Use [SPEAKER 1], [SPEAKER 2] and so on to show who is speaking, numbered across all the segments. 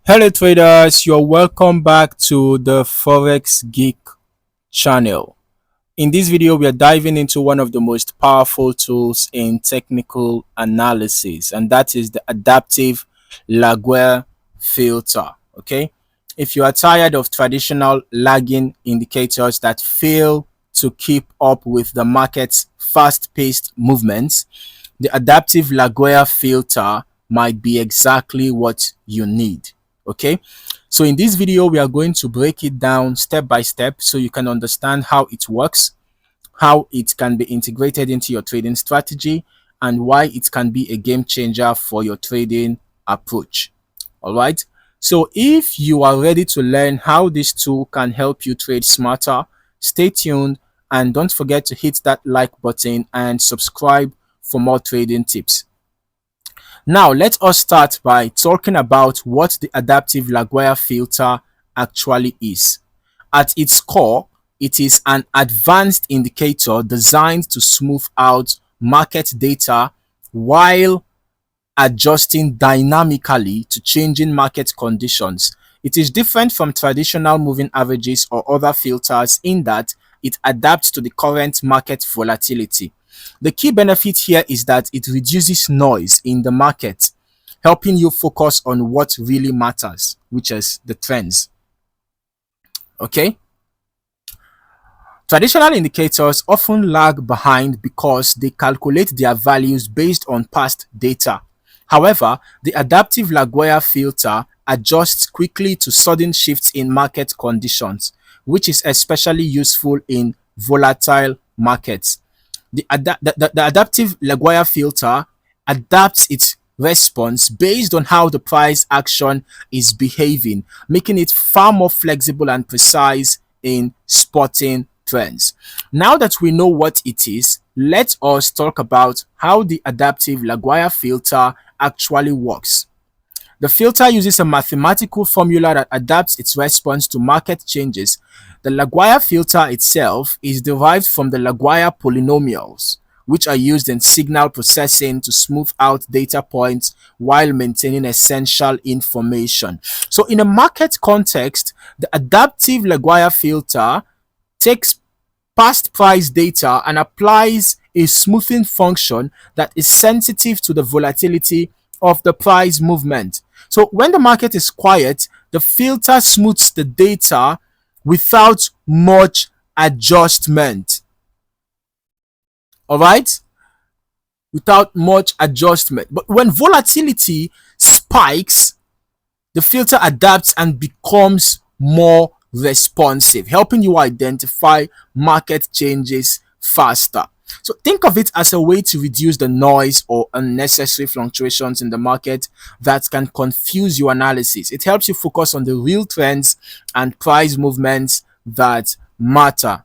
[SPEAKER 1] Hello traders, you're welcome back to the Forex Geek channel. In this video, we are diving into one of the most powerful tools in technical analysis, and that is the Adaptive Laguerre Filter. Okay, if you are tired of traditional lagging indicators that fail to keep up with the market's fast-paced movements, the Adaptive Laguerre Filter might be exactly what you need. Okay, so in this video we are going to break it down step by step so you can understand how it works, how it can be integrated into your trading strategy, and why it can be a game changer for your trading approach. All right, so if you are ready to learn how this tool can help you trade smarter, stay tuned and don't forget to hit that like button and subscribe for more trading tips. Now, let us start by talking about what the Adaptive Laguerre Filter actually is. At its core, it is an advanced indicator designed to smooth out market data while adjusting dynamically to changing market conditions. It is different from traditional moving averages or other filters in that it adapts to the current market volatility. The key benefit here is that it reduces noise in the market, helping you focus on what really matters, which is the trends. Okay? Traditional indicators often lag behind because they calculate their values based on past data. However, the Adaptive Laguerre Filter adjusts quickly to sudden shifts in market conditions, which is especially useful in volatile markets. The Adaptive Laguerre Filter adapts its response based on how the price action is behaving, making it far more flexible and precise in spotting trends. Now that we know what it is, let us talk about how the Adaptive Laguerre Filter actually works. The filter uses a mathematical formula that adapts its response to market changes. The Laguerre filter itself is derived from the Laguerre polynomials, which are used in signal processing to smooth out data points while maintaining essential information. So in a market context, the Adaptive Laguerre filter takes past price data and applies a smoothing function that is sensitive to the volatility of the price movement. So when the market is quiet, the filter smooths the data without much adjustment. All right? Without much adjustment. But when volatility spikes, the filter adapts and becomes more responsive, helping you identify market changes faster. So think of it as a way to reduce the noise or unnecessary fluctuations in the market that can confuse your analysis. It helps you focus on the real trends and price movements that matter.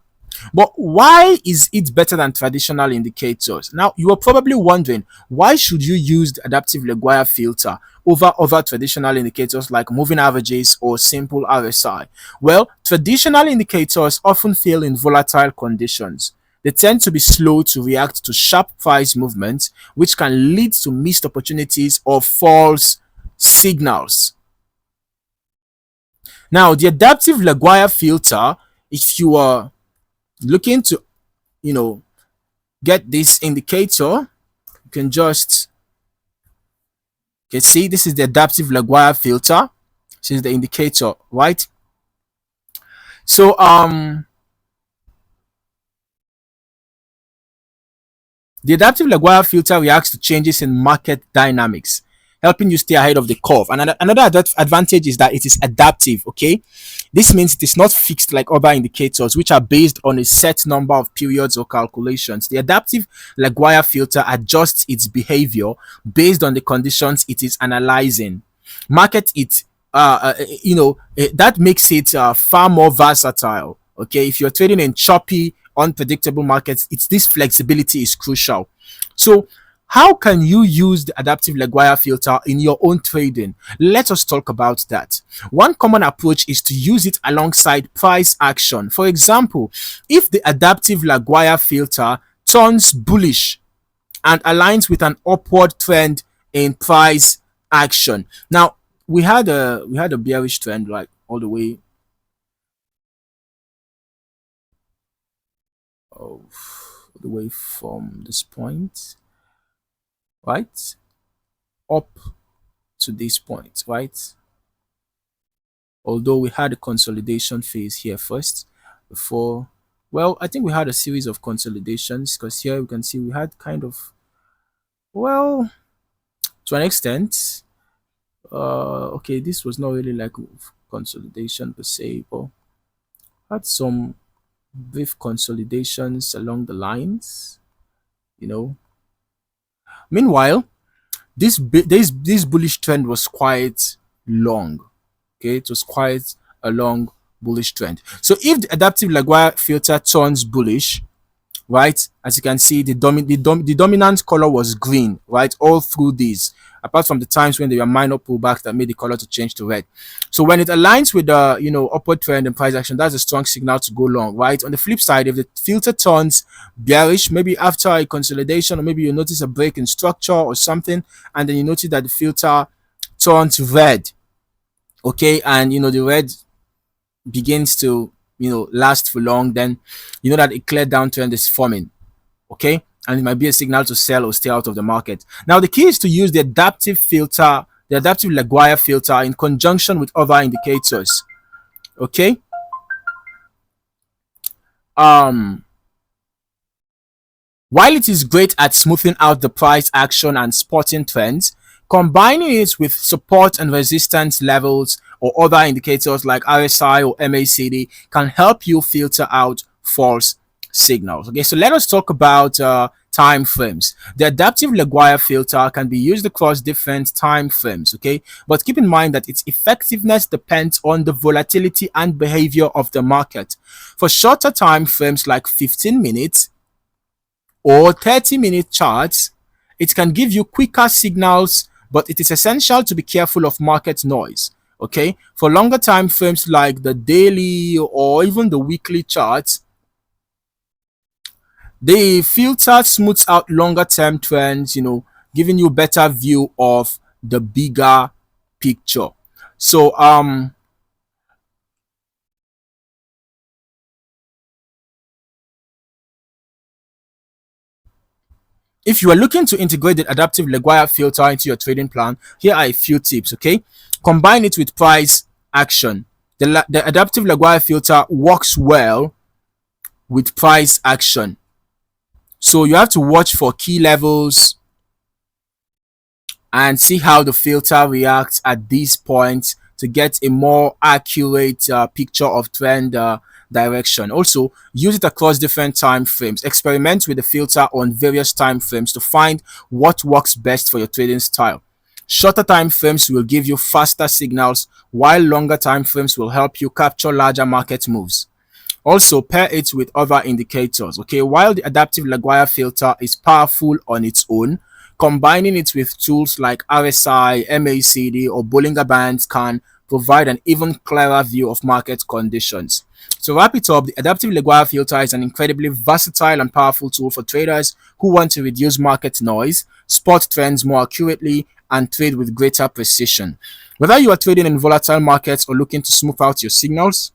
[SPEAKER 1] But why is it better than traditional indicators? Now, you are probably wondering, why should you use the Adaptive Laguerre filter over other traditional indicators like moving averages or simple RSI? Well, traditional indicators often fail in volatile conditions. They tend to be slow to react to sharp price movements, which can lead to missed opportunities or false signals. Now, the Adaptive Laguerre filter, if you are looking to, you know, get this indicator, you can just see this is the Adaptive Laguerre filter. This is the indicator, right? So the Adaptive Laguerre filter reacts to changes in market dynamics, helping you stay ahead of the curve. And another advantage is that it is adaptive. Okay, this means it is not fixed like other indicators, which are based on a set number of periods or calculations. The Adaptive Laguerre filter adjusts its behavior based on the conditions it is analyzing. Market it, that makes it far more versatile. Okay, if you're trading in choppy, unpredictable markets, it's this flexibility is crucial. So how can you use the Adaptive Laguerre filter in your own trading? Let us talk about that. One common approach is to use it alongside price action. For example, if the Adaptive Laguerre filter turns bullish and aligns with an upward trend in price action. Now, we had a bearish trend like all the way from this point, right, up to this point, right? Although we had a consolidation phase here first before, well, I think we had a series of consolidations, because here we can see we had kind of, well, to an extent, okay, this was not really like consolidation per se, but had some brief consolidations along the lines, you know. Meanwhile, this bullish trend was quite long. Okay, it was quite a long bullish trend. So if the adaptive Laguerre filter turns bullish, right, as you can see, the dominant color was green, right, all through these, apart from the times when there were minor pullbacks that made the color to change to red. So when it aligns with the upward trend and price action, that's a strong signal to go long, right? On the flip side, if the filter turns bearish, maybe after a consolidation, or maybe you notice a break in structure or something, and then you notice that the filter turns red, okay, and the red begins to last for long, then you know that a clear downtrend is forming, okay, and it might be a signal to sell or stay out of the market. Now the key is to use the adaptive Laguerre filter in conjunction with other indicators, okay. um While it is great at smoothing out the price action and spotting trends, combining it with support and resistance levels or other indicators like RSI or MACD can help you filter out false signals. Okay, so let us talk about time frames. The adaptive Laguerre filter can be used across different time frames, okay, but keep in mind that its effectiveness depends on the volatility and behavior of the market. For shorter time frames like 15 minutes or 30-minute charts, it can give you quicker signals, but it is essential to be careful of market noise. Okay, for longer time frames like the daily or even the weekly charts, the filter smooths out longer term trends, giving you better view of the bigger picture. So if you are looking to integrate the adaptive Laguerre filter into your trading plan, here are a few tips, okay? Combine it with price action. The adaptive Laguerre filter works well with price action. So you have to watch for key levels and see how the filter reacts at these points to get a more accurate picture of trend direction. Also, use it across different time frames. Experiment with the filter on various time frames to find what works best for your trading style. Shorter time frames will give you faster signals, while longer time frames will help you capture larger market moves. Also, pair it with other indicators. Okay, while the adaptive Laguerre filter is powerful on its own, combining it with tools like RSI, MACD, or Bollinger Bands can provide an even clearer view of market conditions. To wrap it up, the adaptive Laguerre filter is an incredibly versatile and powerful tool for traders who want to reduce market noise, spot trends more accurately, and trade with greater precision. Whether you are trading in volatile markets or looking to smooth out your signals,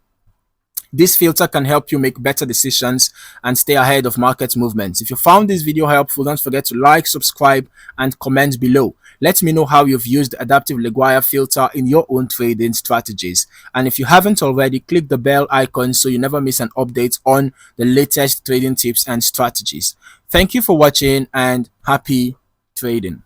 [SPEAKER 1] this filter can help you make better decisions and stay ahead of market movements. If you found this video helpful, don't forget to like, subscribe, and comment below. Let me know how you've used the adaptive Laguerre filter in your own trading strategies. And if you haven't already, click the bell icon so you never miss an update on the latest trading tips and strategies. Thank you for watching and happy trading.